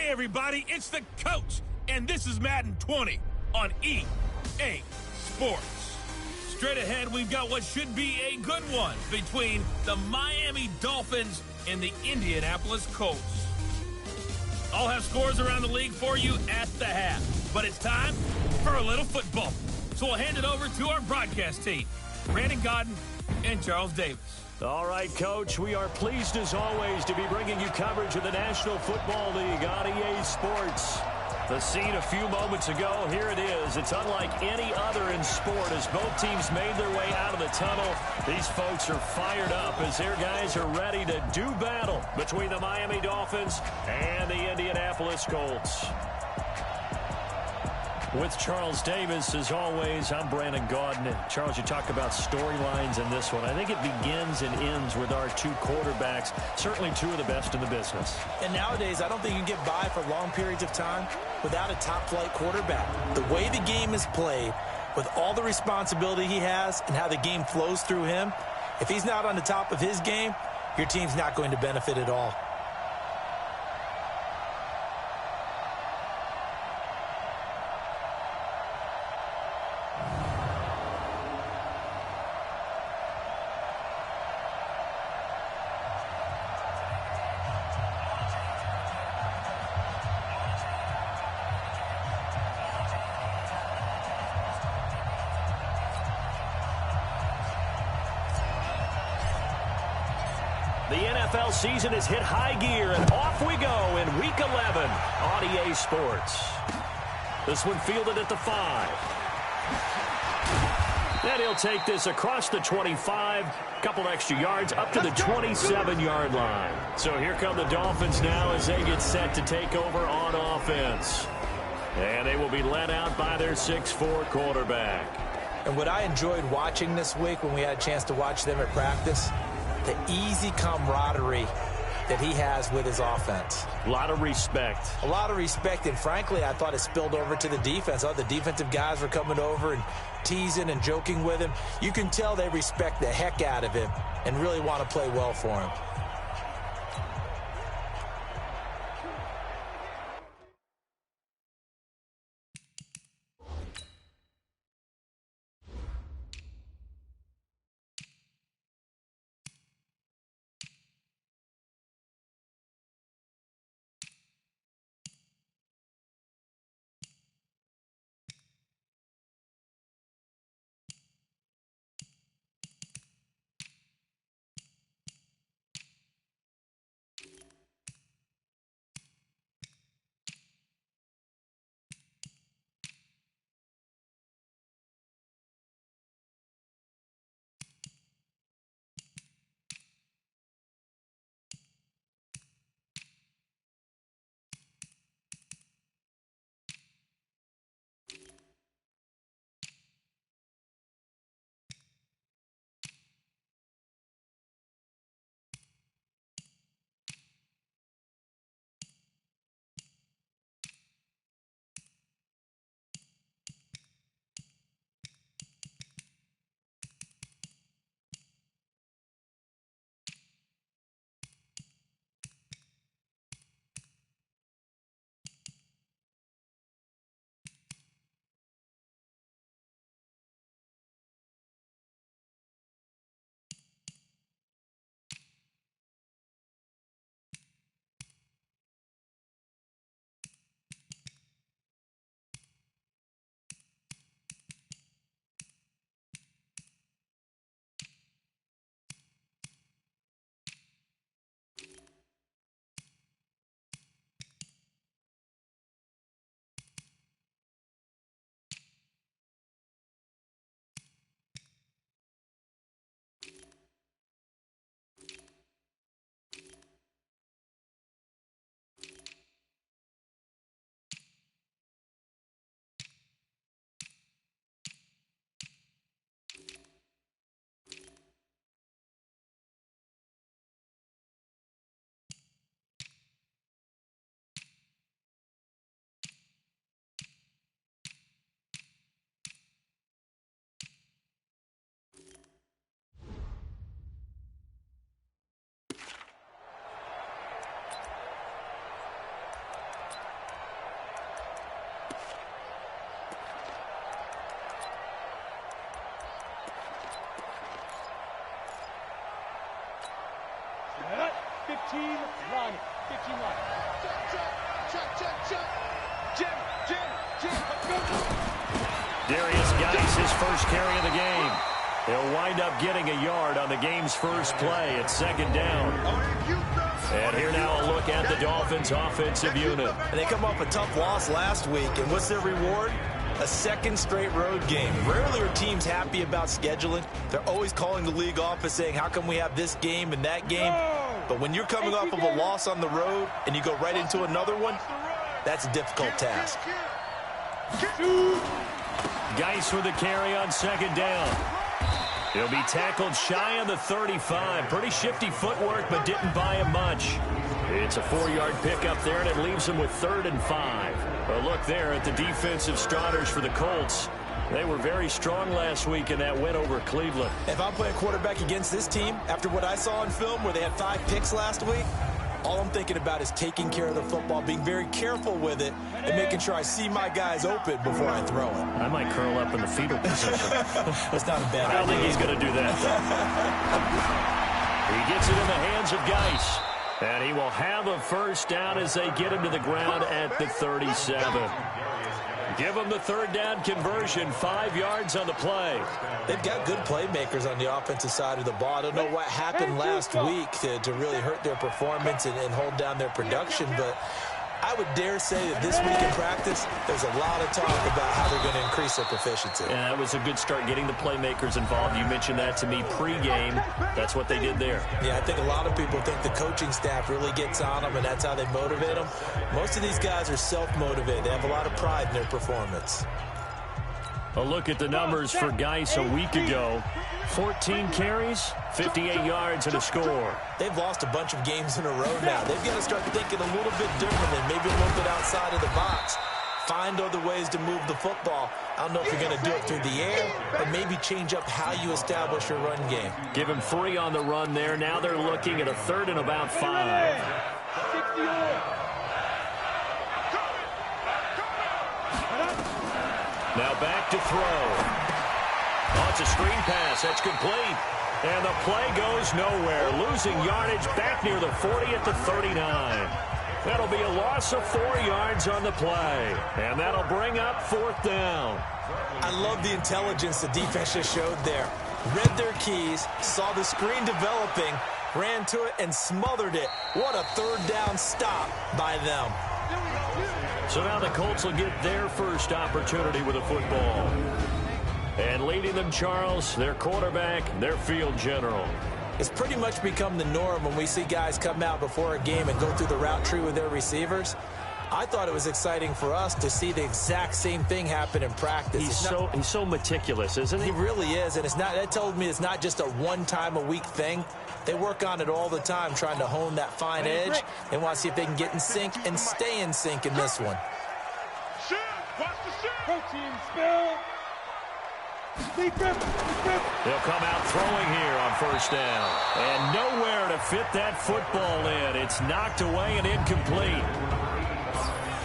Hey everybody, it's the coach, and this is Madden 20 on EA Sports. Straight ahead, we've got what should be a good one between the Miami Dolphins and the Indianapolis Colts. I'll have scores around the league for you at the half, but it's time for a little football. So we'll hand it over to our broadcast team, Brandon Godden and Charles Davis. All right, Coach, we are pleased as always to be bringing you coverage of the National Football League on EA Sports. The scene a few moments ago, here it is. It's unlike any other in sport as both teams made their way out of the tunnel. These folks are fired up as their guys are ready to do battle between the Miami Dolphins and the Indianapolis Colts. With Charles Davis, as always, I'm Brandon Godden. And Charles, you talk about storylines in this one. I think it begins and ends with our two quarterbacks, certainly two of the best in the business. And nowadays, I don't think you can get by for long periods of time without a top-flight quarterback. The way the game is played, with all the responsibility he has and how the game flows through him, if he's not on the top of his game, your team's not going to benefit at all. The NFL season has hit high gear, and off we go in Week 11 on EA Sports. This one fielded at the 5. And he'll take this across the 25, couple extra yards up to the 27-yard line. So here come the Dolphins now as they get set to take over on offense. And they will be led out by their 6'4 quarterback. And what I enjoyed watching this week when we had a chance to watch them at practice, the easy camaraderie that he has with his offense. A lot of respect. A lot of respect, and frankly, I thought it spilled over to the defense. All the defensive guys were coming over and teasing and joking with him. You can tell they respect the heck out of him and really want to play well for him. 15 run. 15 run. Darius Geis, his first carry of the game. He'll wind up getting a yard on the game's first play at second down. And here now a look at the Dolphins' offensive unit. And they come off a tough loss last week, and what's their reward? A second straight road game. Rarely are teams happy about scheduling. They're always calling the league office saying, how come we have this game and that game? But when you're coming off of a loss on the road and you go right into another one, that's a difficult task. Geis with a carry on second down. He'll be tackled shy of the 35. Pretty shifty footwork, but didn't buy him much. It's a 4-yard pickup there, and it leaves him with 3rd and 5. A look there at the defensive starters for the Colts. They were very strong last week in that win over Cleveland. If I'm playing quarterback against this team, after what I saw on film where they had 5 picks last week, all I'm thinking about is taking care of the football, being very careful with it, and making sure I see my guys open before I throw it. I might curl up in the fetal position. That's not a bad idea. I don't think he's going to do that, though. He gets it in the hands of Geis. And he will have a first down as they get him to the ground at the 37. Give him the 3rd down conversion, 5 yards on the play. They've got good playmakers on the offensive side of the ball. I don't know what happened last week to really hurt their performance and hold down their production, but I would dare say that this week in practice, there's a lot of talk about how they're going to increase their proficiency. And that was a good start, getting the playmakers involved. You mentioned that to me pregame. That's what they did there. Yeah, I think a lot of people think the coaching staff really gets on them, and that's how they motivate them. Most of these guys are self-motivated. They have a lot of pride in their performance. A look at the numbers for Geis a week ago. 14 carries, 58 yards, and a score. They've lost a bunch of games in a row now. They've got to start thinking a little bit different and maybe a little bit outside of the box. Find other ways to move the football. I don't know if you're going to do it through the air or maybe change up how you establish your run game. Give him 3 on the run there. Now they're looking at a 3rd and about 5. Now back to throw. Oh, it's a screen pass. That's complete. And the play goes nowhere. Losing yardage back near the 40 at the 39. That'll be a loss of 4 yards on the play. And that'll bring up 4th down. I love the intelligence the defense just showed there. Read their keys, saw the screen developing, ran to it, and smothered it. What a 3rd down stop by them. So now the Colts will get their first opportunity with a football. And leading them, Charles, their quarterback, their field general. It's pretty much become the norm when we see guys come out before a game and go through the route tree with their receivers. I thought it was exciting for us to see the exact same thing happen in practice. He's so meticulous, isn't he? He really is, and that told me it's not just a one-time-a-week thing. They work on it all the time, trying to hone that fine edge. They want to see if they can get in sync and stay in sync in this one. Protein spill. They'll come out throwing here on 1st down. And nowhere to fit that football in. It's knocked away and incomplete.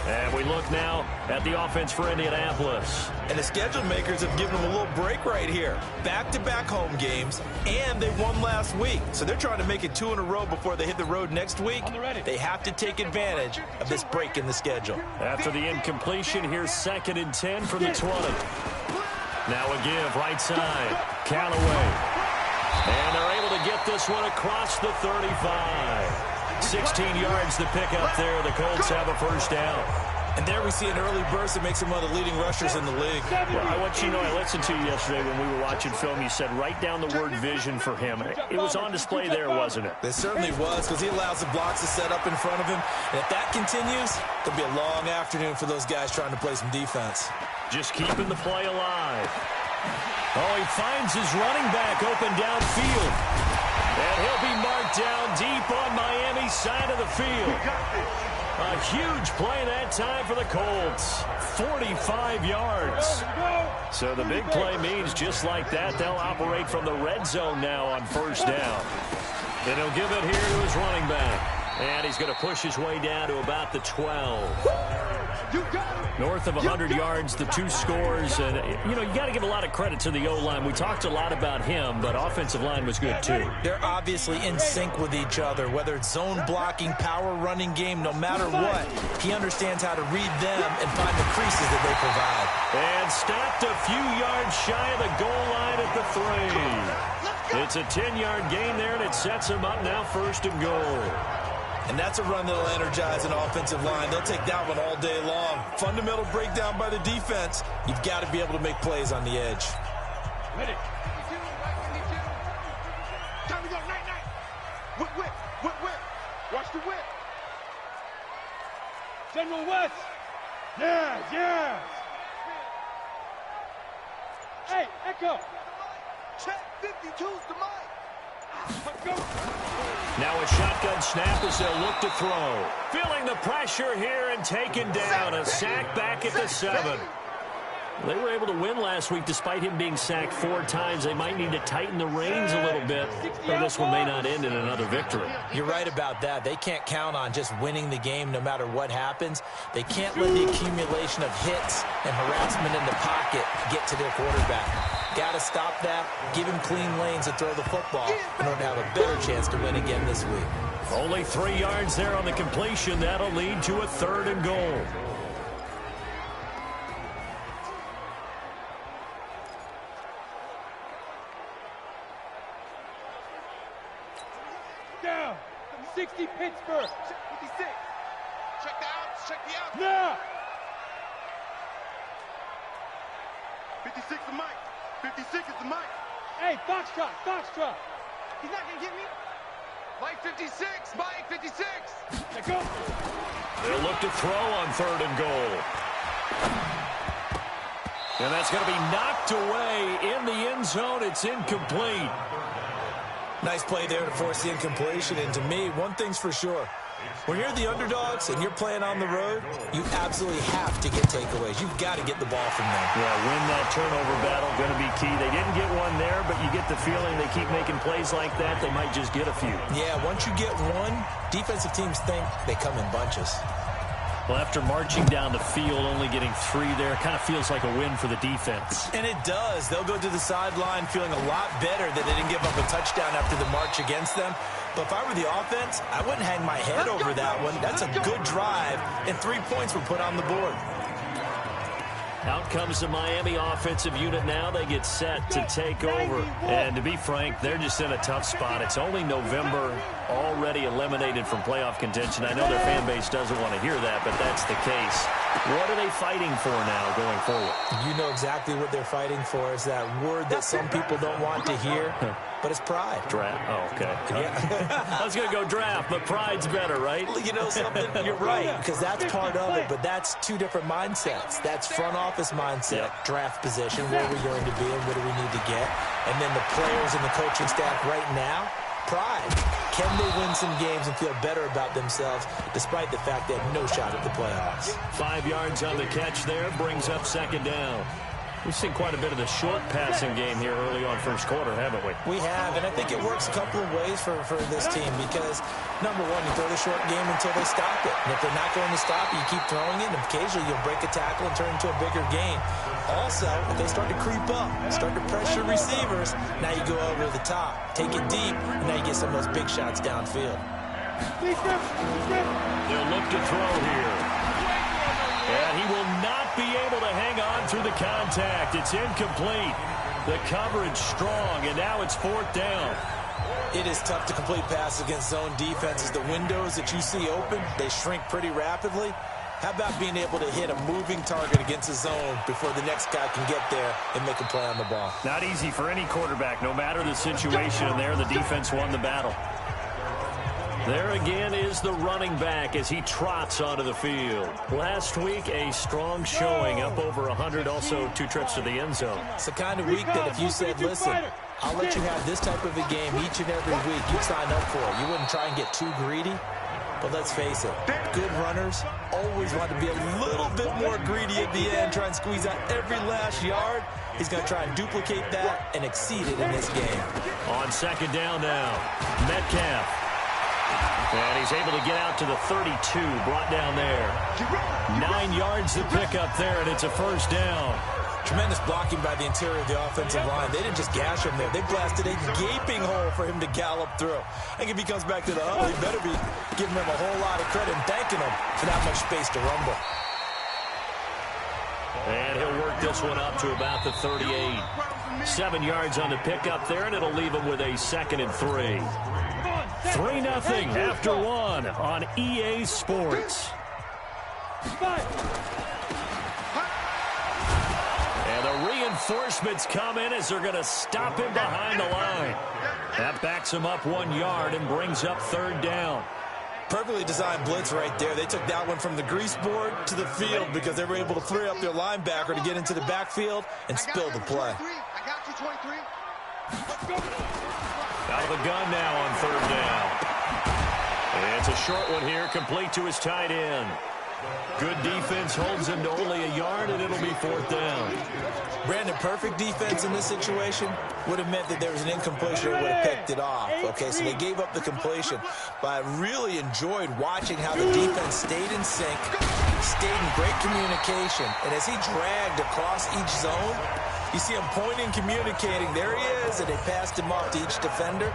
And we look now at the offense for Indianapolis. And the schedule makers have given them a little break right here. Back-to-back home games, and they won last week. So they're trying to make it 2 in a row before they hit the road next week. They have to take advantage of this break in the schedule. After the incompletion, here's 2nd and 10 from the 20. Now a give, right side. Callaway. And they're able to get this one across the 35. 16 yards to pick up there. The Colts have a 1st down. And there we see an early burst that makes him one of the leading rushers in the league. Well, I want you to know, I listened to you yesterday when we were watching film. You said write down the word vision for him. It was on display there, wasn't it? It certainly was, because he allows the blocks to set up in front of him. And if that continues, it'll be a long afternoon for those guys trying to play some defense. Just keeping the play alive. Oh, he finds his running back open downfield. And he'll be marked down deep on Miami's side of the field. A huge play that time for the Colts. 45 yards. So the big play means just like that, they'll operate from the red zone now on 1st down. And he'll give it here to his running back. And he's going to push his way down to about the 12. North of 100 yards, the 2 scores. And, you know, you got to give a lot of credit to the O-line. We talked a lot about him, but offensive line was good too. They're obviously in sync with each other, whether it's zone blocking, power running game, no matter what. He understands how to read them and find the creases that they provide. And stopped a few yards shy of the goal line at the 3. It's a 10-yard gain there, and it sets him up now 1st and goal. And that's a run that'll energize an offensive line. They'll take that one all day long. Fundamental breakdown by the defense. You've got to be able to make plays on the edge. Ready. Time to go. Night. Whip. Watch the whip. General West. Yes. Hey, Echo. Check 52's the mic. Now a shotgun snap as they'll look to throw. Feeling the pressure here and taken down. A sack back at the 7. They were able to win last week despite him being sacked 4 times. They might need to tighten the reins a little bit, or this one may not end in another victory. You're right about that. They can't count on just winning the game no matter what happens. They can't let the accumulation of hits and harassment in the pocket get to their quarterback. Got to stop that, give him clean lanes to throw the football in order to have a better chance to win again this week. Only 3 yards there on the completion. That'll lead to a 3rd and goal. Down. 60 Pittsburgh. 56. Check the outs. No. 56 the mic. 56 is the mic. Hey, Foxtrot. He's not going to get me. Mike 56. Mike 56. Let's go. They'll look to throw on 3rd and goal. And that's going to be knocked away in the end zone. It's incomplete. Nice play there to force the incompletion. And to me, one thing's for sure. When you're the underdogs and you're playing on the road, you absolutely have to get takeaways. You've got to get the ball from them. Yeah, win that turnover battle, going to be key. They didn't get one there, but you get the feeling they keep making plays like that, they might just get a few. Yeah, once you get one, defensive teams think they come in bunches. Well, after marching down the field, only getting 3 there, kind of feels like a win for the defense. And it does. They'll go to the sideline feeling a lot better that they didn't give up a touchdown after the march against them. But if I were the offense, I wouldn't hang my head over that one. That's a good drive, and 3 points were put on the board. Out comes the Miami offensive unit now. They get set to take over. And to be frank, they're just in a tough spot. It's only November, already eliminated from playoff contention. I know their fan base doesn't want to hear that, but that's the case. What are they fighting for now going forward? You know exactly what they're fighting for. Is that word that some people don't want to hear, but it's pride. Draft. Oh, okay. Yeah. I was going to go draft, but pride's better, right? You know something? You're right, because that's part of it, but that's 2 different mindsets. That's front office mindset, draft position, where we're going to be and what do we need to get. And then the players and the coaching staff right now, pride. Can they win some games and feel better about themselves despite the fact they have no shot at the playoffs? 5 yards on the catch there, brings up 2nd down. We've seen quite a bit of the short passing game here early on 1st quarter, haven't we? We have, and I think it works a couple of ways for this team because, number one, you throw the short game until they stop it. And if they're not going to stop it, you keep throwing it, and occasionally you'll break a tackle and turn it into a bigger gain. Also, if they start to creep up, start to pressure receivers, now you go over the top, take it deep, and now you get some of those big shots downfield. They'll look to throw here. And he will not be able to hang on through the contact. It's incomplete. The coverage strong, and now it's 4th down. It is tough to complete passes against zone defenses. The windows that you see open, they shrink pretty rapidly. How about being able to hit a moving target against a zone before the next guy can get there and make a play on the ball? Not easy for any quarterback, no matter the situation. And there, the defense won the battle. There again is the running back as he trots onto the field. Last week, a strong showing, up over 100, also 2 trips to the end zone. It's the kind of week that if you said, listen, I'll let you have this type of a game each and every week, you'd sign up for it. You wouldn't try and get too greedy. But let's face it, good runners always want to be a little bit more greedy at the end, try and squeeze out every last yard. He's going to try and duplicate that and exceed it in this game. On 2nd down now, Metcalf. And he's able to get out to the 32, brought down there. 9 9 yards to pick up there, and it's a first down. Tremendous blocking by the interior of the offensive line. They didn't just gash him there. They blasted a gaping hole for him to gallop through. I think if he comes back to the huddle, he better be giving them a whole lot of credit and thanking him for that much space to rumble. And he'll work this one up to about the 38. 7 yards on the pickup there, and it'll leave him with a 2nd and 3. 3-0 after 1 on EA Sports. And the reinforcements come in as they're going to stop him behind the line. That backs him up 1 yard and brings up 3rd down. Perfectly designed blitz right there. They took that one from the grease board to the field because they were able to free up their linebacker to get into the backfield and spill the play. I got you, 23. Out of the gun now on 3rd down. And it's a short one here, complete to his tight end. Good defense holds him to only 1 yard, and it'll be 4th down. Brandon, perfect defense in this situation would have meant that there was an incompletion and would have picked it off. Okay, so they gave up the completion. But I really enjoyed watching how the defense stayed in sync, stayed in great communication. And as he dragged across each zone, you see him pointing, communicating. There he is, and they passed him off to each defender.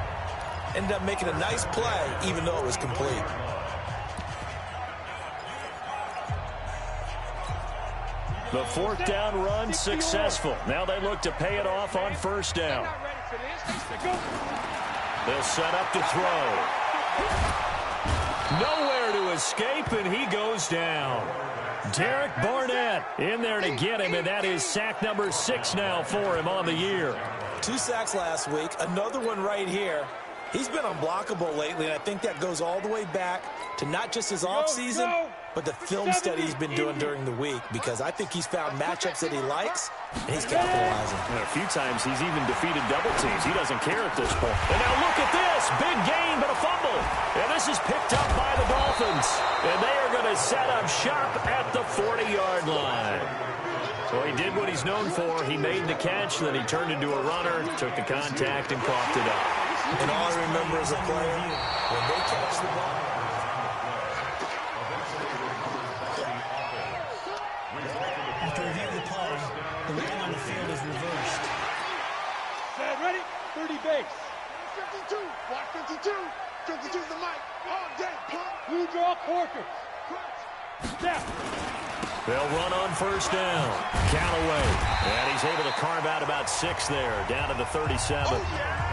Ended up making a nice play, even though it was complete. The 4th down run successful. Now they look to pay it off on 1st down. They'll set up to throw. Nowhere to escape, and he goes down. Derek Barnett in there to get him, and that is sack number 6 now for him on the year. 2 sacks last week, another one right here. He's been unblockable lately, and I think that goes all the way back to not just his offseason, but the film study he's been doing during the week, because I think he's found matchups that he likes, and he's capitalizing. And a few times he's even defeated double teams. He doesn't care at this point. And now look at this. Big gain, but a fumble. And this is picked up by the Dolphins. And they are going to set up shop at the 40-yard line. So he did what he's known for. He made the catch, then he turned into a runner, took the contact, and coughed it up. And all I remember as a player, when they catch the ball. After reviewing the play, the line on the field is reversed. Set, ready? 30 base. 52. Watch 52. 52's the mic. All day, pump. Blue draw, Corker. Step. They'll run on 1st down. Callaway. And he's able to carve out about 6 there, down to the 37. Oh, yeah.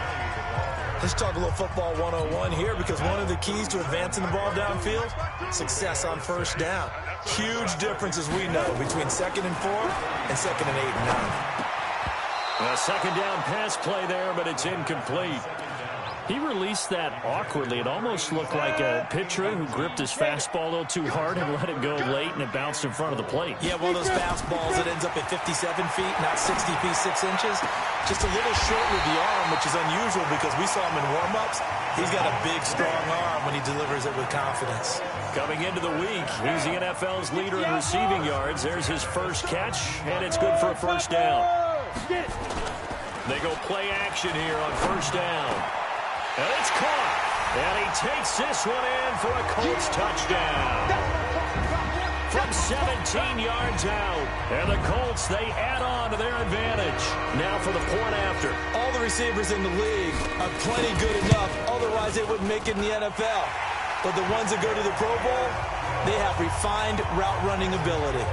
Let's talk a little football 101 here, because one of the keys to advancing the ball downfield, success on 1st down. Huge difference, as we know, between 2nd and 4 and 2nd and 8 and 9. A 2nd down pass play there, but it's incomplete. He released that awkwardly. It almost looked like a pitcher who gripped his fastball a little too hard and let it go late, and it bounced in front of the plate. Yeah, one of those fastballs that ends up at 57 feet, not 60 feet 6 inches. Just a little short with the arm, which is unusual because we saw him in warm-ups. He's got a big, strong arm when he delivers it with confidence. Coming into the week, he's the NFL's leader in receiving yards. There's his first catch, and it's good for a 1st down. They go play action here on 1st down. And it's caught. And he takes this one in for a Colts touchdown. From 17 yards out. And the Colts, they add on to their advantage. Now for the point after. All the receivers in the league are plenty good enough. Otherwise, they wouldn't make it in the NFL. But the ones that go to the Pro Bowl, they have refined route running ability.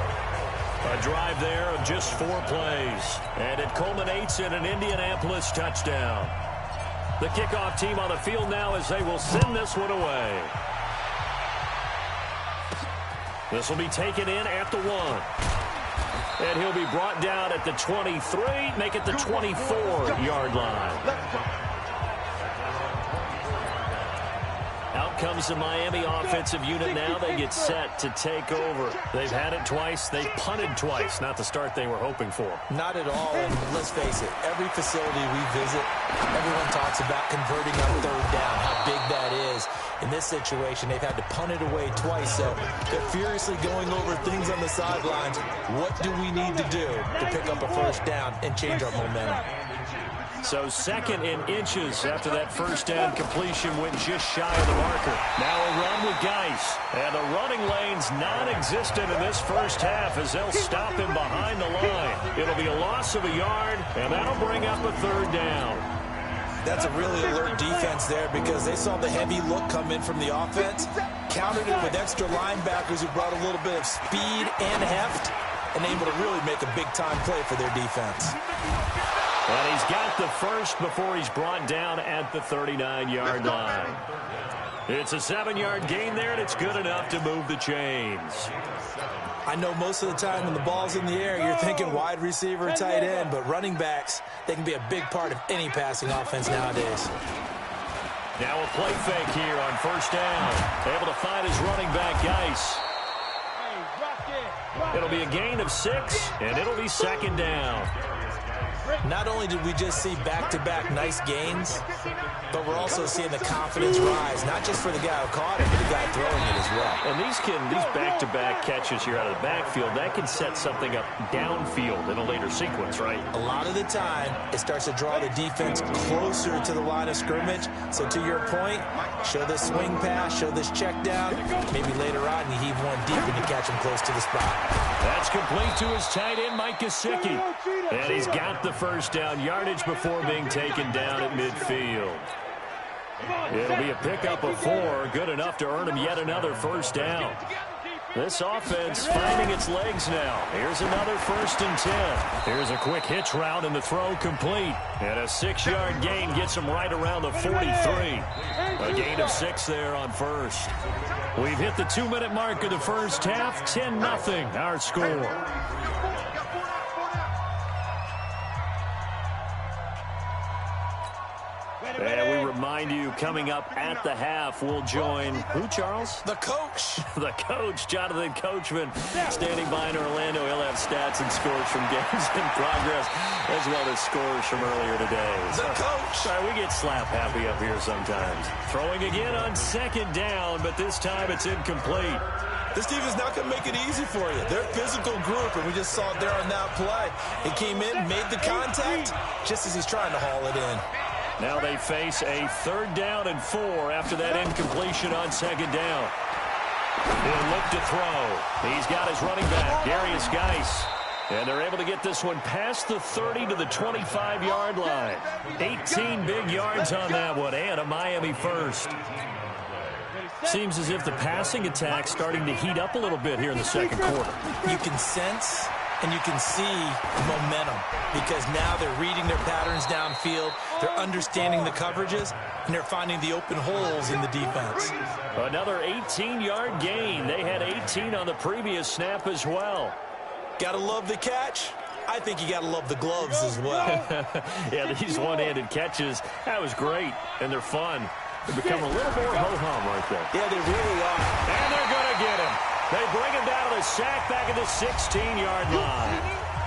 A drive there of just 4 plays. And it culminates in an Indianapolis touchdown. The kickoff team on the field now as they will send this one away. This will be taken in at the 1. And he'll be brought down at the 23, make it the 24-yard line. Out comes the Miami offensive unit now. They get set to take over. They've had it twice. They've punted twice. Not the start they were hoping for. Not at all, and let's face it, every facility we visit, everyone talks about converting on 3rd down, how big that is. In this situation, they've had to punt it away twice, so they're furiously going over things on the sidelines. What do we need to do to pick up a 1st down and change our momentum? So 2nd and inches after that first down completion went just shy of the marker. Now a run with Geis. And the running lane's non-existent in this first half as they'll stop him behind the line. It'll be a loss of a yard, and that'll bring up a 3rd down. That's a really alert defense there because they saw the heavy look come in from the offense, countered it with extra linebackers who brought a little bit of speed and heft, and able to really make a big-time play for their defense. And he's got the first before he's brought down at the 39-yard line. It's a 7-yard gain there, and it's good enough to move the chains. I know most of the time when the ball's in the air, you're thinking wide receiver, tight end, but running backs, they can be a big part of any passing offense nowadays. Now a play fake here on 1st down. Able to find his running back, Geis. It'll be a gain of 6, and it'll be 2nd down. Not only did we just see back-to-back nice gains, but we're also seeing the confidence rise, not just for the guy who caught it, but the guy throwing it as well. And these back-to-back catches here out of the backfield, that can set something up downfield in a later sequence, right? A lot of the time, it starts to draw the defense closer to the line of scrimmage. So to your point, show this swing pass, show this check down. Maybe later on you heave one deep and you catch him close to the spot. That's complete to his tight end, Mike Gesicki. And he's got the first down yardage before being taken down at midfield. It'll be a pickup of 4, good enough to earn him yet another first down. This offense finding its legs now. Here's another 1st and 10. Here's a quick hitch route and the throw complete. And a 6-yard gain gets him right around the 43. A gain of 6 there on 1st. We've hit the 2-minute mark of the first half. 10-0 our score. And we remind you, coming up at the half, we'll join who, Charles? The coach. The coach, Jonathan Coachman, standing by in Orlando. He'll have stats and scores from games in progress, as well as scores from earlier today. The coach. Sorry, we get slap happy up here sometimes. Throwing again on 2nd down, but this time it's incomplete. This team is not going to make it easy for you. They're a physical group, and we just saw it there on that play. He came in, made the contact, just as he's trying to haul it in. Now they face a 3rd down and 4 after that incompletion on 2nd down. He'll look to throw. He's got his running back, Darius Geis. And they're able to get this one past the 30 to the 25-yard line. 18 big yards on that one, and a Miami first. Seems as if the passing attack's starting to heat up a little bit here in the 2nd quarter. You can sense and you can see momentum because now they're reading their patterns downfield, they're understanding the coverages, and they're finding the open holes in the defense. Another 18-yard gain. They had 18 on the previous snap as well. Gotta love the catch. I think you gotta love the gloves as well. Yeah, these one-handed catches, that was great, and they're fun. They become a little more ho-hum right there. Yeah, they really are. And they're going to get him. They bring him down to the sack back at the 16-yard line.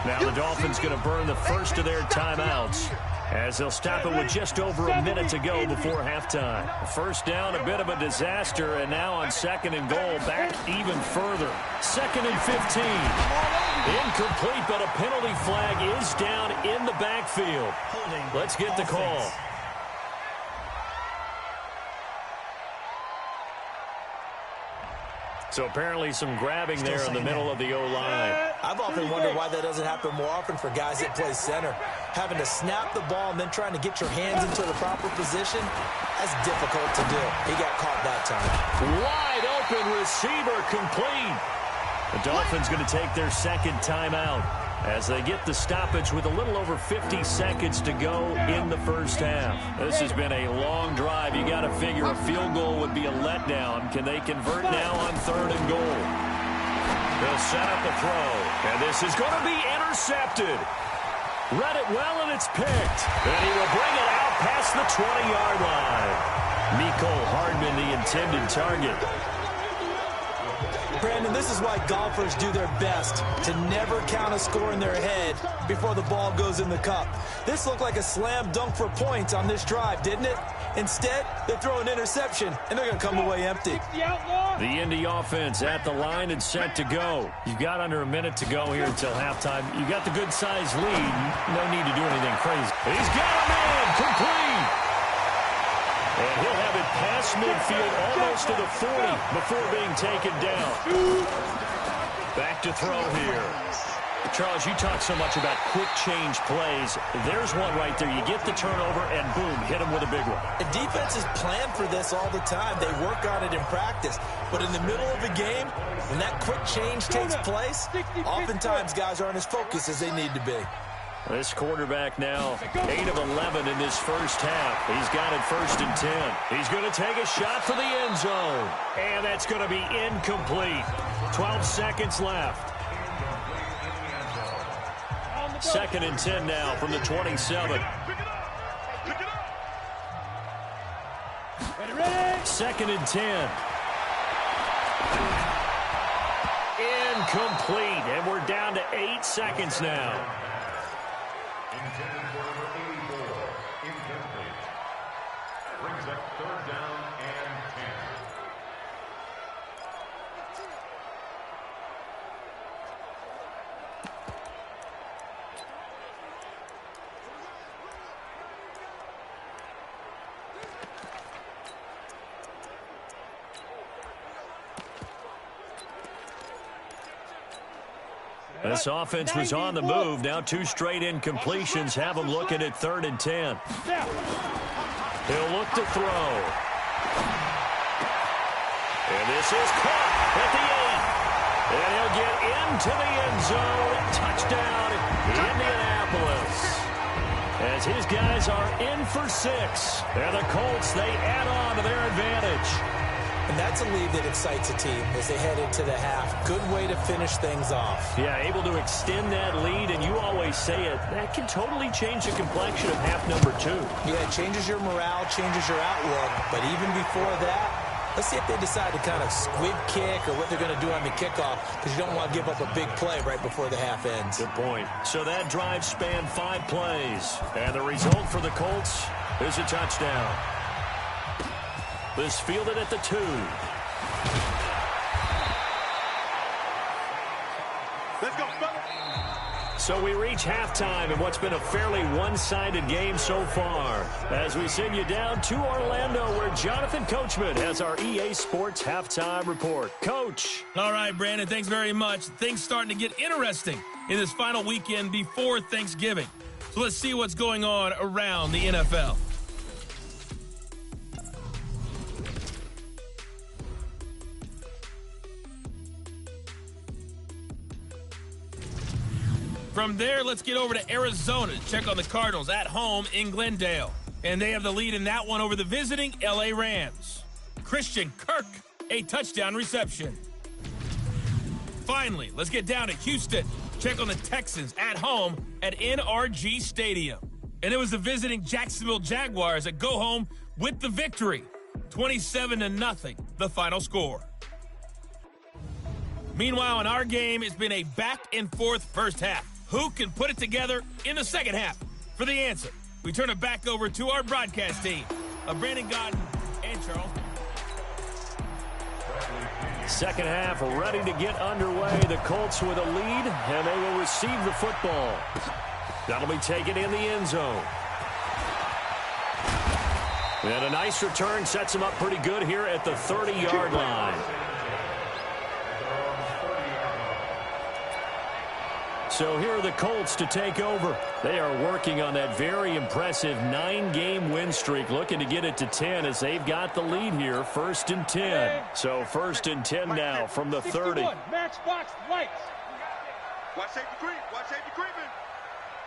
Now the Dolphins going to burn the first of their timeouts as they'll stop it with just over a minute to go before halftime. First down, a bit of a disaster, and now on 2nd and goal, back even further. 2nd and 15. Incomplete, but a penalty flag is down in the backfield. Let's get the call. So apparently some grabbing there in the middle of the O-line. I've often wondered why that doesn't happen more often for guys that play center. Having to snap the ball and then trying to get your hands into the proper position, that's difficult to do. He got caught that time. Wide open receiver complete. The Dolphins going to take their 2nd timeout as they get the stoppage with a little over 50 seconds to go in the first half. This has been a long drive. You got to figure a field goal would be a letdown. Can they convert now on 3rd and goal? They'll set up a throw, and this is going to be intercepted. Read it well, and it's picked. And he will bring it out past the 20-yard line. Mecole Hardman, the intended target. Brandon, this is why golfers do their best to never count a score in their head before the ball goes in the cup. This looked like a slam dunk for points on this drive, didn't it? Instead, they throw an interception, and they're going to come away empty. The outlaw. The Indy offense at the line and set to go. You've got under a minute to go here until halftime. You've got the good-sized lead. No need to do anything crazy. He's got a man complete. And he'll have it past midfield almost to the 40 before being taken down. Back to throw here. Charles, you talk so much about quick change plays. There's one right there. You get the turnover and boom, hit him with a big one. The defense is planned for this all the time. They work on it in practice. But in the middle of the game, when that quick change takes place, oftentimes guys aren't as focused as they need to be. This quarterback now 8 of 11 in this first half. He's got it 1st and 10. He's going to take a shot for the end zone. And that's going to be incomplete. 12 seconds left. 2nd and 10 now from the 27. 2nd and 10. Incomplete. And we're down to 8 seconds now. Intended for number 84. Incomplete. Brings up 3rd down and 10. This offense was on the move. Now 2 straight incompletions have them looking at 3rd and 10. He'll look to throw. And this is caught at the end. And he'll get into the end zone. Touchdown, Indianapolis. As his guys are in for 6. And the Colts, they add on to their advantage. And that's a lead that excites a team as they head into the half. Good way to finish things off. Yeah, able to extend that lead, and you always say it, that can totally change the complexion of half number 2. Yeah, it changes your morale, changes your outlook. But even before that, let's see if they decide to kind of squib kick or what they're going to do on the kickoff, because you don't want to give up a big play right before the half ends. Good point. So that drive spanned 5 plays. And the result for the Colts is a touchdown. This fielded at the 2. Let's go, fella. So we reach halftime in what's been a fairly one-sided game so far. As we send you down to Orlando, where Jonathan Coachman has our EA Sports Halftime Report. Coach. All right, Brandon, thanks very much. Things starting to get interesting in this final weekend before Thanksgiving. So let's see what's going on around the NFL. From there, let's get over to Arizona to check on the Cardinals at home in Glendale. And they have the lead in that one over the visiting LA Rams. Christian Kirk, a touchdown reception. Finally, let's get down to Houston. Check on the Texans at home at NRG Stadium. And it was the visiting Jacksonville Jaguars that go home with the victory. 27-0, the final score. Meanwhile, in our game, it's been a back-and-forth first half. Who can put it together in the second half? For the answer, we turn it back over to our broadcast team of Brandon Godden and Charles. Second half ready to get underway. The Colts with a lead, and they will receive the football. That'll be taken in the end zone. And a nice return sets him up pretty good here at the 30-yard line. So here are the Colts to take over. They are working on that very impressive 9-game win streak, looking to get it to 10 as they've got the lead here, 1st and 10. So 1st and 10 now from the 30. Matchbox lights. Watch safety creep. Watch safety creeping.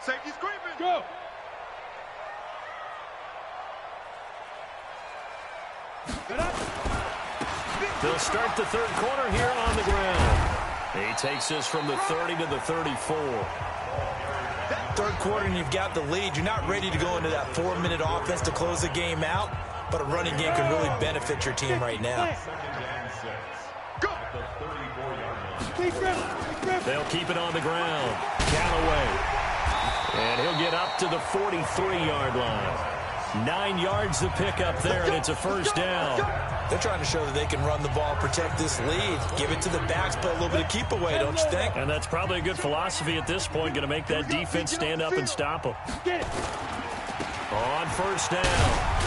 Safety's creeping. Go. They'll start the 3rd quarter here on the ground. He takes this from the 30 to the 34. 3rd quarter and you've got the lead. You're not ready to go into that 4-minute offense to close the game out, but a running game can really benefit your team right now. They'll keep it on the ground. Callaway. And he'll get up to the 43-yard line. 9 yards to pick up there, and it's a first down. They're trying to show that they can run the ball, protect this lead, give it to the backs, play a little bit of keep away, don't you think? And that's probably a good philosophy at this point, going to make that defense stand up and stop them. On first down,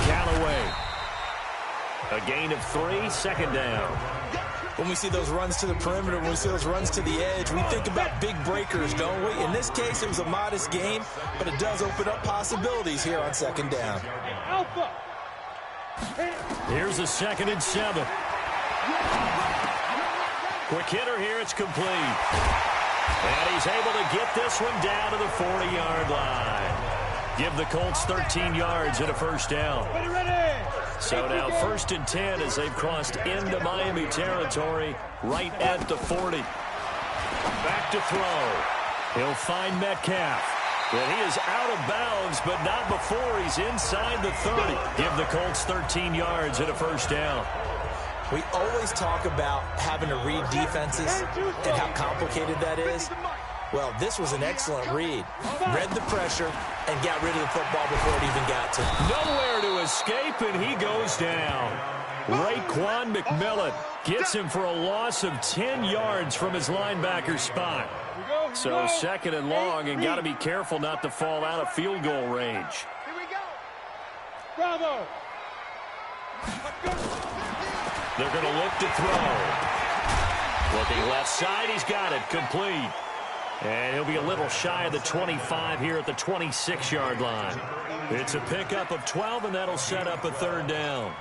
Callaway. A gain of 3, second down. When we see those runs to the perimeter, when we see those runs to the edge, we think about big breakers, don't we? In this case, it was a modest gain, but it does open up possibilities here on second down. Here's a 2nd and 7. Quick hitter here, it's complete. And he's able to get this one down to the 40-yard line. Give the Colts 13 yards and a first down. So now 1st and 10 as they've crossed into Miami territory right at the 40. Back to throw. He'll find Metcalf. And he is out of bounds, but not before he's inside the 30. Give the Colts 13 yards and a first down. We always talk about having to read defenses and how complicated that is. Well, this was an excellent read. Read the pressure and got rid of the football before it even got to him. Nowhere to escape, and he goes down. Raekwon McMillan gets him for a loss of 10 yards from his linebacker spot. So 2nd and long, and got to be careful not to fall out of field goal range. Here we go. Bravo. They're going to look to throw. Looking left side, he's got it, complete. And he'll be a little shy of the 25 here at the 26-yard line. It's a pickup of 12, and that'll set up a 3rd down.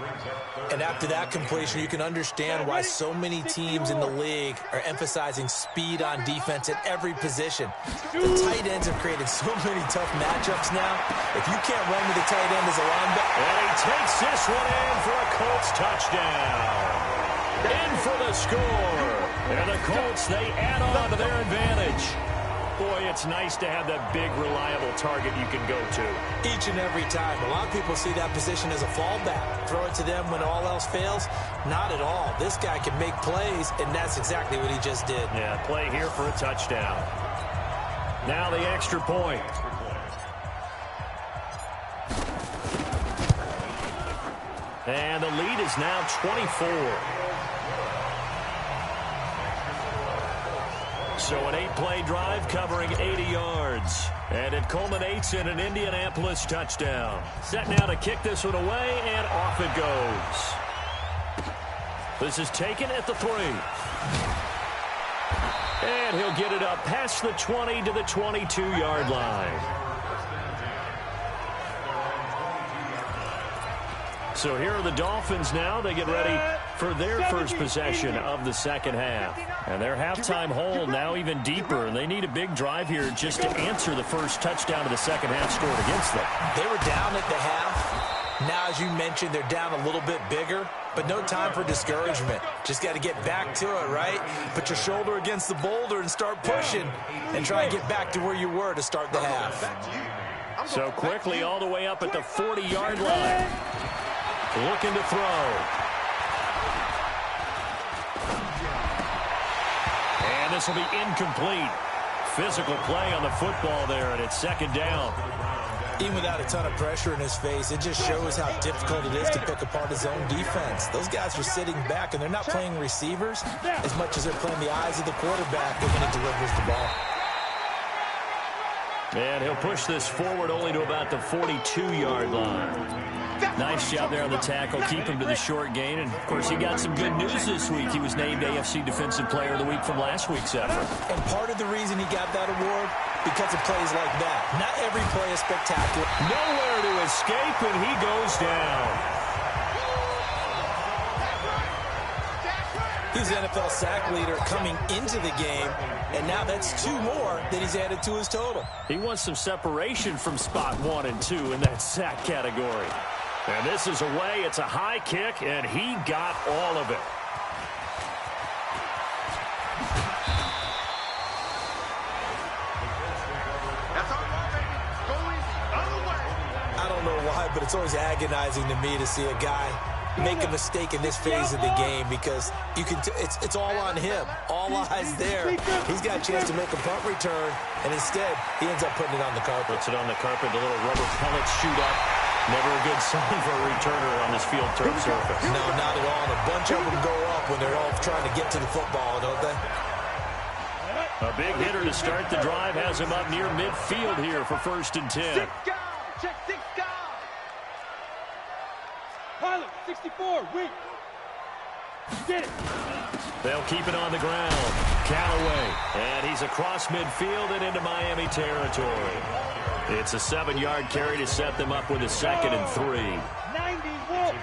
And after that completion, you can understand why so many teams in the league are emphasizing speed on defense at every position. The tight ends have created so many tough matchups now. If you can't run with the tight end as a linebacker. And he takes this one in for a Colts touchdown. In for the score. And the Colts, they add on to their advantage. Boy, it's nice to have that big, reliable target you can go to. Each and every time. A lot of people see that position as a fallback. Throw it to them when all else fails. Not at all. This guy can make plays, and that's exactly what he just did. Yeah, play here for a touchdown. Now the extra point. And the lead is now 24. So an 8-play drive covering 80 yards. And it culminates in an Indianapolis touchdown. Set now to kick this one away, and off it goes. This is taken at the 3. And he'll get it up past the 20 to the 22-yard line. So here are the Dolphins now. They get ready for their first possession of the second half. And their halftime hole now even deeper. And they need a big drive here just to answer the first touchdown of the second half scored against them. They were down at the half. Now, as you mentioned, they're down a little bit bigger. But no time for discouragement. Just got to get back to it, right? Put your shoulder against the boulder and start pushing. And try and get back to where you were to start the half. So quickly all the way up at the 40-yard line. Looking to throw. And this will be incomplete. Physical play on the football there, and it's second down. Even without a ton of pressure in his face, it just shows how difficult it is to pick apart his own defense. Those guys are sitting back, and they're not playing receivers as much as they're playing the eyes of the quarterback when he delivers the ball. And he'll push this forward only to about the 42-yard line. Nice job there on the tackle. Keep him to the short gain. And, of course, he got some good news this week. He was named AFC Defensive Player of the Week from last week's effort. And part of the reason he got that award, because of plays like that. Not every play is spectacular. Nowhere to escape, and he goes down. He's the NFL sack leader coming into the game, and now that's 2 more that he's added to his total. He wants some separation from spot 1 and 2 in that sack category. And this is away. It's a high kick, and he got all of it. I don't know why, but it's always agonizing to me to see a guy make a mistake in this phase of the game, because you can it's all on him. All eyes there. He's got a chance to make a punt return, and instead he ends up putting it on the carpet. Puts it on the carpet. The little rubber pellets shoot up. Never a good sign for a returner on this field turf surface. No, not at all. And a bunch of them go up when they're all trying to get to the football, don't they? A big hitter to start the drive has him up near midfield here for 1st and 10. 6 guys. Check 6 guys. Pilot, 64, weak. Get it. They'll keep it on the ground. Callaway. And he's across midfield and into Miami territory. It's a 7-yard carry to set them up with a 2nd and 3. 91.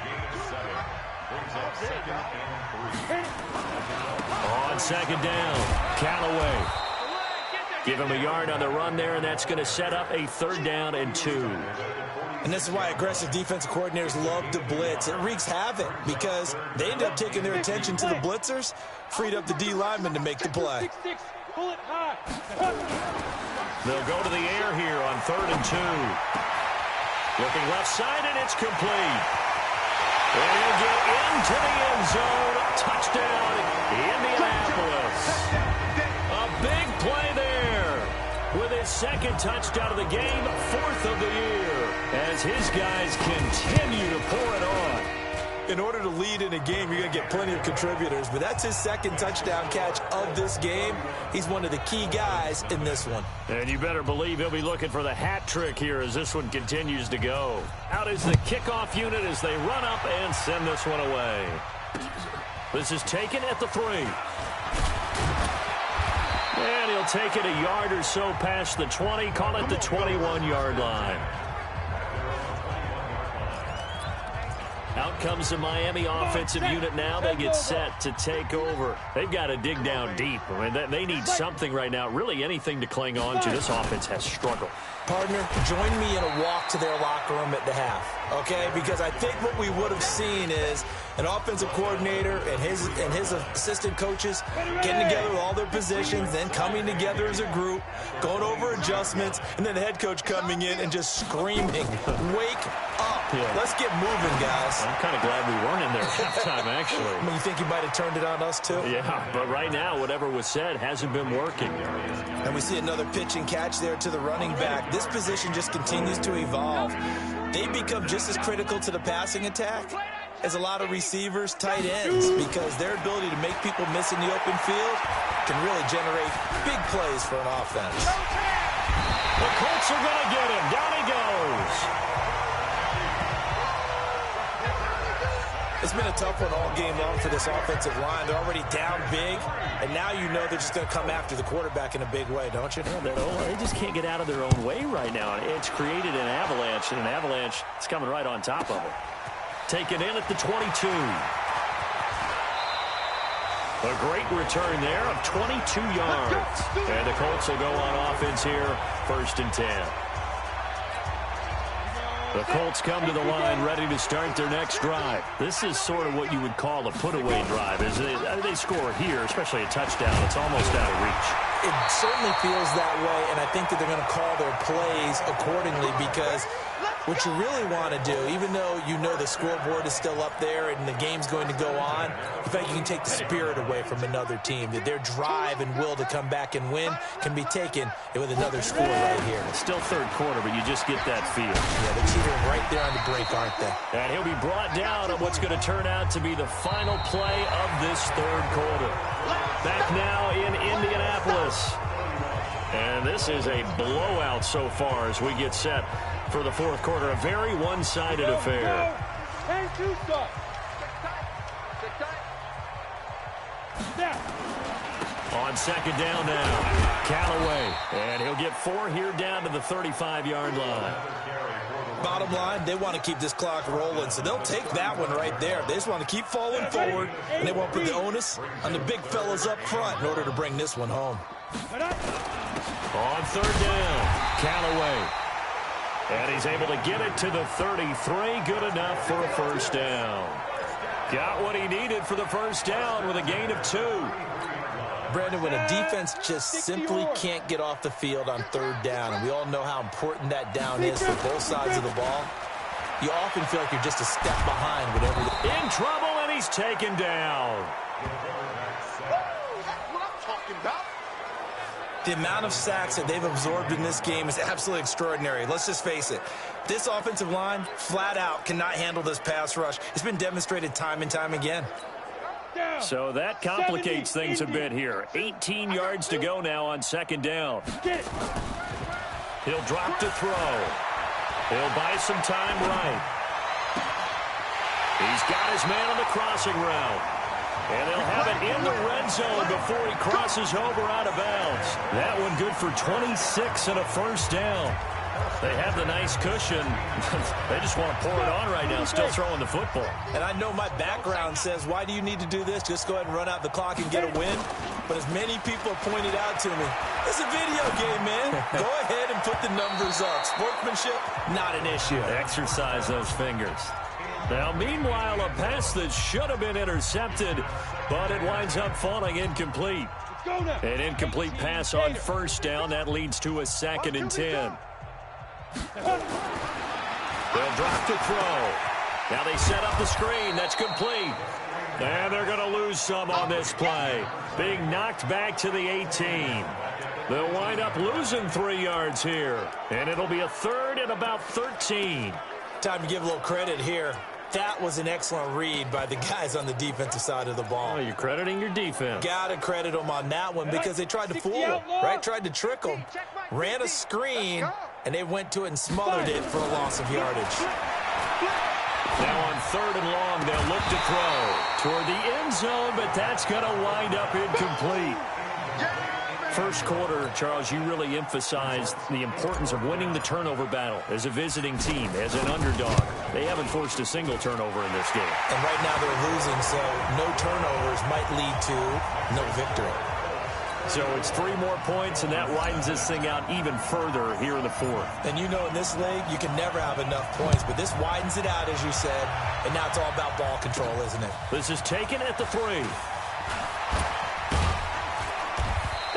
On 2nd down, Callaway. Give him a yard on the run there, and that's going to set up a 3rd down and 2. And this is why aggressive defensive coordinators love to blitz. It wreaks havoc because they end up taking their attention to the blitzers, freed up the D lineman to make the play. Pull it high. They'll go to the air here on 3rd and 2. Looking left side, and it's complete. And he'll get into the end zone. Touchdown, Indianapolis. A big play there with his 2nd touchdown of the game, 4th of the year, as his guys continue to pour it on. In order to lead in a game, you're going to get plenty of contributors, but that's his 2nd touchdown catch of this game. He's one of the key guys in this one. And you better believe he'll be looking for the hat trick here as this one continues to go. Out is the kickoff unit as they run up and send this one away. This is taken at the 3. And he'll take it a yard or so past the 20, call it the 21-yard line. Out comes the Miami offensive unit now. They get set to take over. They've got to dig down deep. I mean, they need something right now, really anything to cling on to. This offense has struggled. Partner, join me in a walk to their locker room at the half, okay? Because I think what we would have seen is an offensive coordinator and his assistant coaches getting together with all their positions, then coming together as a group, going over adjustments, and then the head coach coming in and just screaming, "Wake up. Yeah. Let's get moving, guys." I'm kind of glad we weren't in there at halftime, actually. I mean, you think he might have turned it on us, too? Yeah, but right now, whatever was said hasn't been working. And we see another pitch and catch there to the running back. This position just continues to evolve. They become just as critical to the passing attack as a lot of receivers, tight ends, because their ability to make people miss in the open field can really generate big plays for an offense. The Colts are going to get him. Down he goes. It's been a tough one all game long for this offensive line. They're already down big, and now you know they're just going to come after the quarterback in a big way, don't you? They just can't get out of their own way right now. It's created an avalanche, and an avalanche is coming right on top of them. Taken in at the 22. A great return there of 22 yards. And the Colts will go on offense here, 1st and 10. The Colts come to the line ready to start their next drive. This is sort of what you would call a put-away drive. As they score here, especially a touchdown, it's almost out of reach. It certainly feels that way, and I think that they're going to call their plays accordingly because what you really want to do, even though you know the scoreboard is still up there and the game's going to go on, in fact, you can take the spirit away from another team, that their drive and will to come back and win can be taken with another score right here. It's still 3rd quarter, but you just get that feel. Yeah, they're teetering right there on the brink, aren't they? And he'll be brought down on what's going to turn out to be the final play of this 3rd quarter. Back now in Indianapolis. And this is a blowout so far as we get set for the 4th quarter. A very one-sided affair. On 2nd down now, Callaway. And he'll get 4 here down to the 35-yard line. Bottom line, they want to keep this clock rolling, so they'll take that one right there. They just want to keep falling forward, and they want to put the onus on the big fellas up front in order to bring this one home. On 3rd down, Callaway. And he's able to get it to the 33. Good enough for a 1st down. Got what he needed for the 1st down with a gain of 2. Brandon, when a defense just simply can't get off the field on 3rd down, and we all know how important that down is for both sides of the ball, you often feel like you're just a step behind whatever. In trouble, and he's taken down. The amount of sacks that they've absorbed in this game is absolutely extraordinary. Let's just face it. This offensive line, flat out, cannot handle this pass rush. It's been demonstrated time and time again. So that complicates things a bit here. 18 yards to go now on second down. He'll drop to throw. He'll buy some time right. He's got his man on the crossing route. And they'll have it in the red zone before he crosses over out of bounds. That one good for 26 and a first down. They have the nice cushion. They just want to pour it on right now, still throwing the football. And I know my background says, why do you need to do this? Just go ahead and run out the clock and get a win. But as many people have pointed out to me, it's a video game, man. Go ahead and put the numbers up. Sportsmanship, not an issue. Exercise those fingers. Now, meanwhile, a pass that should have been intercepted, but it winds up falling incomplete. An incomplete pass on first down. That leads to a 2nd and 10. They'll drop to throw. Now they set up the screen. That's complete. And they're going to lose some on this play. Being knocked back to the 18. They'll wind up losing 3 yards here. And it'll be a 3rd and about 13. Time to give a little credit here. That was an excellent read by the guys on the defensive side of the ball. Oh, you're crediting your defense. Got to credit them on that one because they tried to fool him, right? Tried to trick him. Ran a screen, and they went to it and smothered it for a loss of yardage. Now on 3rd and long, they'll look to throw toward the end zone, but that's going to wind up incomplete. First quarter, Charles, you really emphasized the importance of winning the turnover battle as a visiting team, as an underdog. They haven't forced a single turnover in this game. And right now they're losing, so no turnovers might lead to no victory. So it's 3 more points, and that widens this thing out even further here in the 4th. And you know in this league, you can never have enough points, but this widens it out, as you said, and now it's all about ball control, isn't it? This is taken at the 3.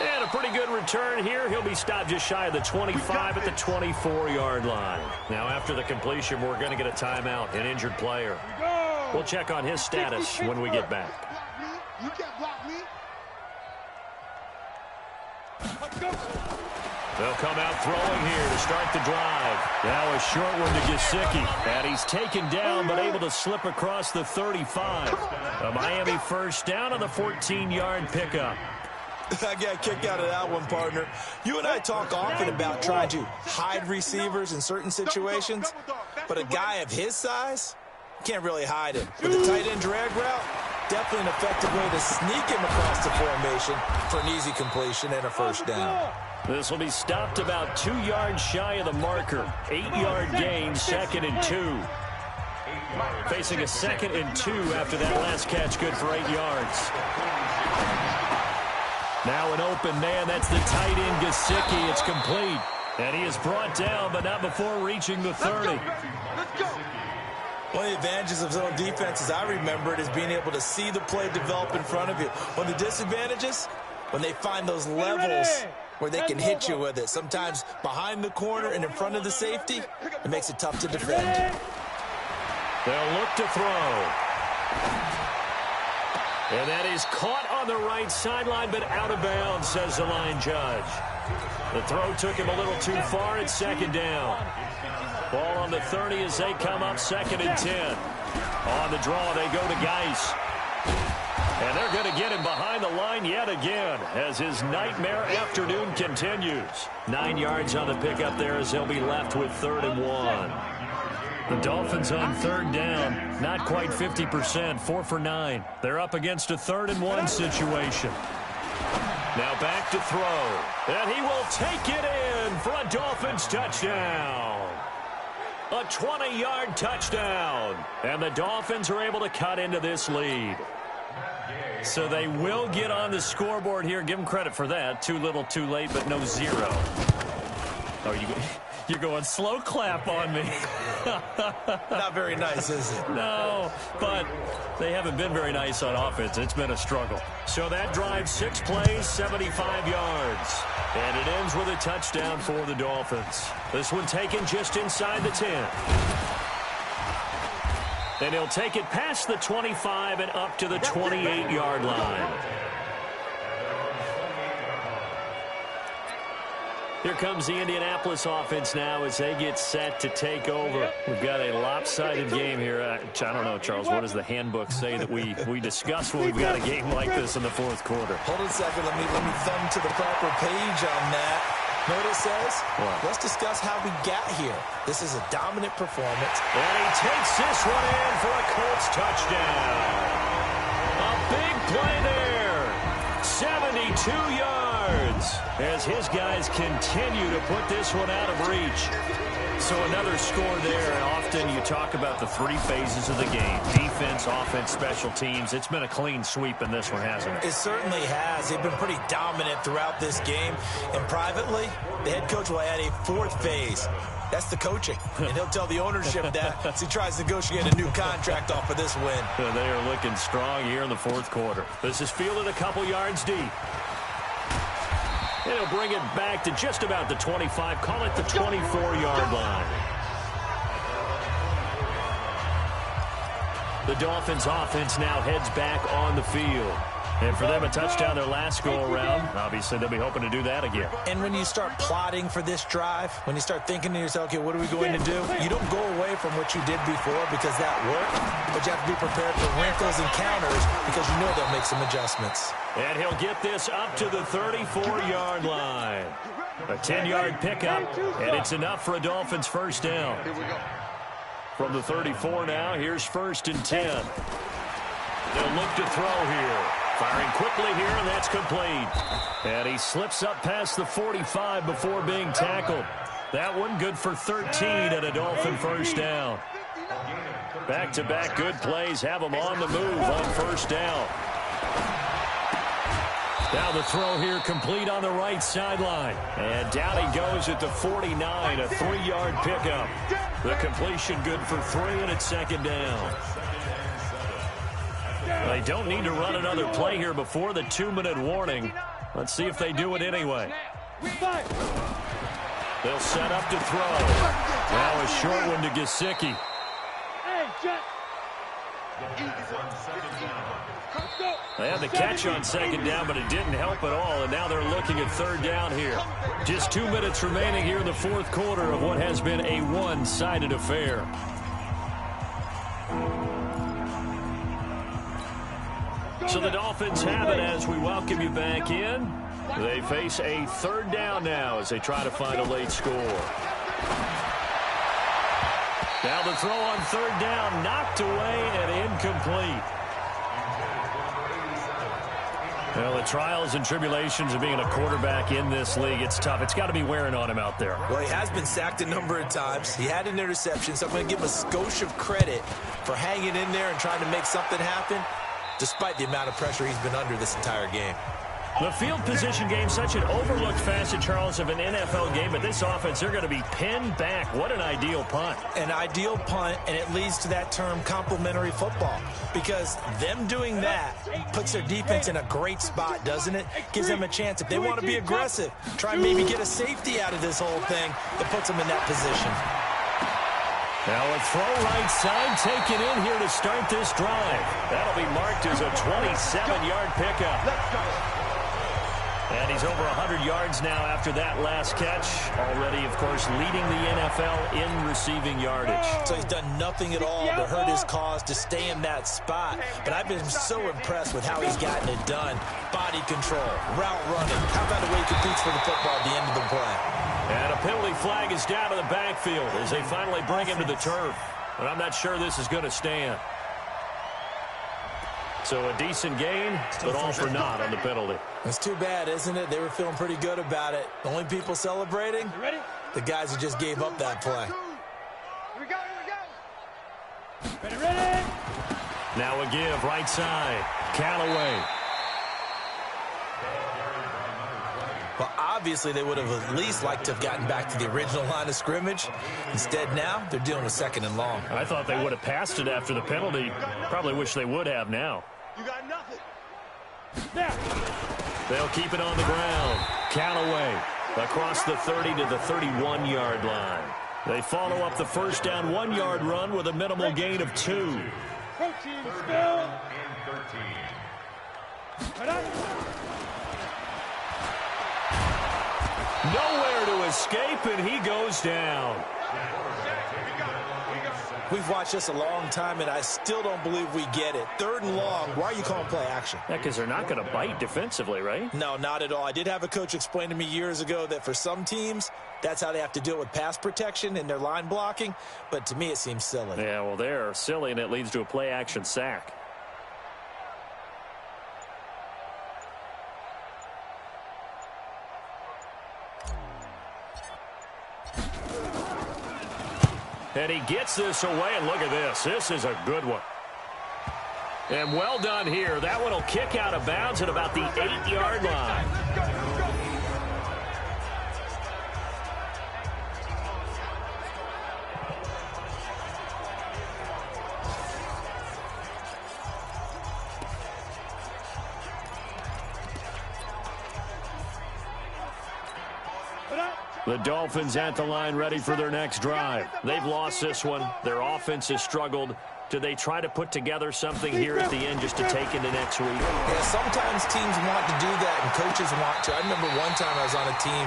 And a pretty good return here. He'll be stopped just shy of the 25 at the 24-yard line. Now, after the completion, we're going to get a timeout, an injured player. We'll check on his status when we get back. You can't block me. They'll come out throwing here to start the drive. Now a short one to Gesicki. And he's taken down but able to slip across the 35. A Miami first down on the 14-yard pickup. I got a kick out of that one, partner. You and I talk often about trying to hide receivers in certain situations, but a guy of his size can't really hide him. With the tight end drag route, definitely an effective way to sneak him across the formation for an easy completion and a first down. This will be stopped about 2 yards shy of the marker. 8-yard gain, 2nd and 2. Facing a 2nd and 2 after that last catch, good for 8 yards. Now an open man, that's the tight end Gesicki. It's complete. And he is brought down, but not before reaching the 30. One of the advantages of zone defense, as I remember it, is being able to see the play develop in front of you. One of the disadvantages, when they find those levels where they can hit you with it. Sometimes behind the corner and in front of the safety, it makes it tough to defend. They'll look to throw. And that is caught on the right sideline, but out of bounds, says the line judge. The throw took him a little too far. It's 2nd down. Ball on the 30 as they come up, 2nd and 10. On the draw, they go to Geis. And they're going to get him behind the line yet again as his nightmare afternoon continues. 9 yards on the pickup there as they'll be left with 3rd and 1. The Dolphins on 3rd down, not quite 50%, 4 for 9. They're up against a 3rd and 1 situation. Now back to throw, and he will take it in for a Dolphins touchdown. A 20-yard touchdown, and the Dolphins are able to cut into this lead. So they will get on the scoreboard here. Give them credit for that. Too little, too late, but no 0. Oh, you're going slow clap on me. Not very nice, is it? No, but they haven't been very nice on offense. It's been a struggle. So that drive, 6 plays, 75 yards. And it ends with a touchdown for the Dolphins. This one taken just inside the 10. And he'll take it past the 25 and up to the 28-yard line. Here comes the Indianapolis offense now as they get set to take over. We've got a lopsided game here. I don't know, Charles, what does the handbook say that we discuss when we've got a game like this in the fourth quarter? Hold on a second. Let me thumb to the proper page on that. Know what it says? What? Let's discuss how we got here. This is a dominant performance. And he takes this one in for a Colts touchdown. A big play there. 72 yards as his guys continue to put this one out of reach. So another score there, and often you talk about the three phases of the game. Defense, offense, special teams. It's been a clean sweep in this one, hasn't it? It certainly has. They've been pretty dominant throughout this game. And privately, the head coach will add a fourth phase. That's the coaching. And he'll tell the ownership that as he tries to negotiate a new contract off of this win. They are looking strong here in the fourth quarter. This is fielded a couple yards deep. It'll bring it back to just about the 25. Call it the 24-yard line. The Dolphins offense now heads back on the field. And for them, a touchdown their last go-around. Obviously, they'll be hoping to do that again. And when you start plotting for this drive, when you start thinking to yourself, okay, what are we going to do? You don't go away from what you did before because that worked, but you have to be prepared for wrinkles and counters because you know they'll make some adjustments. And he'll get this up to the 34-yard line. A 10-yard pickup, and it's enough for a Dolphins first down. From the 34 now, here's 1st and 10. They'll look to throw here. Firing quickly here, and that's complete. And he slips up past the 45 before being tackled. That one good for 13 and a Dolphin first down. Back-to-back good plays have them on the move on first down. Now the throw here complete on the right sideline. And down he goes at the 49, a 3-yard pickup. The completion good for 3, and it's second down. They don't need to run another play here before the 2-minute warning. Let's see if they do it anyway. They'll set up to throw. Now a short one to Gesicki. They had the catch on second down, but it didn't help at all, and now they're looking at third down here. Just 2 minutes remaining here in the fourth quarter of what has been a one-sided affair. So the Dolphins have it as we welcome you back in. They face a third down now as they try to find a late score. Now the throw on third down, knocked away and incomplete. Well, the trials and tribulations of being a quarterback in this league, it's tough. It's got to be wearing on him out there. Well, he has been sacked a number of times. He had an interception, so I'm going to give him a skosh of credit for hanging in there and trying to make something happen, despite the amount of pressure he's been under this entire game. The field position game, such an overlooked facet, Charles, of an NFL game, but this offense, they're going to be pinned back. What an ideal punt. An ideal punt, and it leads to that term complementary football, because them doing that puts their defense in a great spot, doesn't it? Gives them a chance. If they want to be aggressive, try and maybe get a safety out of this whole thing, it puts them in that position. Now a throw right side taken in here to start this drive. That'll be marked as a 27-yard pickup. Let's go. And he's over 100 yards now after that last catch. Already, of course, leading the NFL in receiving yardage. So he's done nothing at all to hurt his cause, to stay in that spot. But I've been so impressed with how he's gotten it done. Body control, route running. How about the way he competes for the football at the end of the play? And a penalty flag is down to the backfield as they finally bring him to the turf. But I'm not sure this is going to stand. So a decent gain, but all for naught on the penalty. It's too bad, isn't it? They were feeling pretty good about it. The only people celebrating, the guys who just gave up that play. Here we go, here we go. Ready. Now a give, right side. Callaway. Well, obviously they would have at least liked to have gotten back to the original line of scrimmage. Instead now, they're dealing with second and long. I thought they would have passed it after the penalty. Probably wish they would have now. You got nothing. They'll keep it on the ground. Callaway across the 30 to the 31-yard line. They follow up the first down 1-yard run with a minimal gain of 2. Protein spill. Nowhere to escape, and he goes down. We've watched this a long time, and I still don't believe we get it. 3rd and long, why are you calling play action? Yeah, because they're not going to bite defensively, right? No, not at all. I did have a coach explain to me years ago that for some teams, that's how they have to deal with pass protection and their line blocking, but to me it seems silly. Yeah, well, they're silly, and it leads to a play action sack. And he gets this away, and look at this. This is a good one. And well done here. That one will kick out of bounds at about the 8-yard line. The Dolphins at the line ready for their next drive. They've lost this one. Their offense has struggled. Do they try to put together something here at the end just to take into next week? Yeah, sometimes teams want to do that and coaches want to. I remember one time I was on a team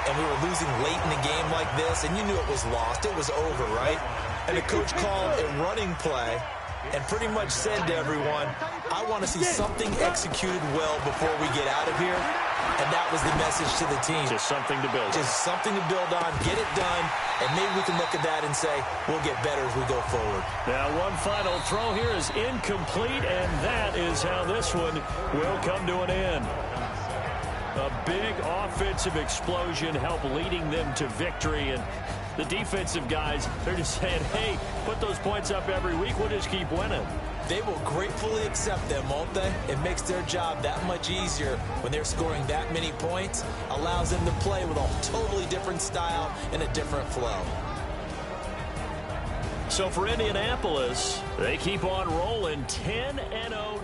and we were losing late in the game like this, and you knew it was lost. It was over, right? And the coach called a running play and pretty much said to everyone, I want to see something executed well before we get out of here. And that was the message to the team. Just something to build on. Just something to build on, get it done, and maybe we can look at that and say, we'll get better as we go forward. Now, one final throw here is incomplete, and that is how this one will come to an end. A big offensive explosion helped leading them to victory, and the defensive guys, they're just saying, hey, put those points up every week, we'll just keep winning. They will gratefully accept them, won't they? It makes their job that much easier when they're scoring that many points, allows them to play with a totally different style and a different flow. So for Indianapolis, they keep on rolling 10-0.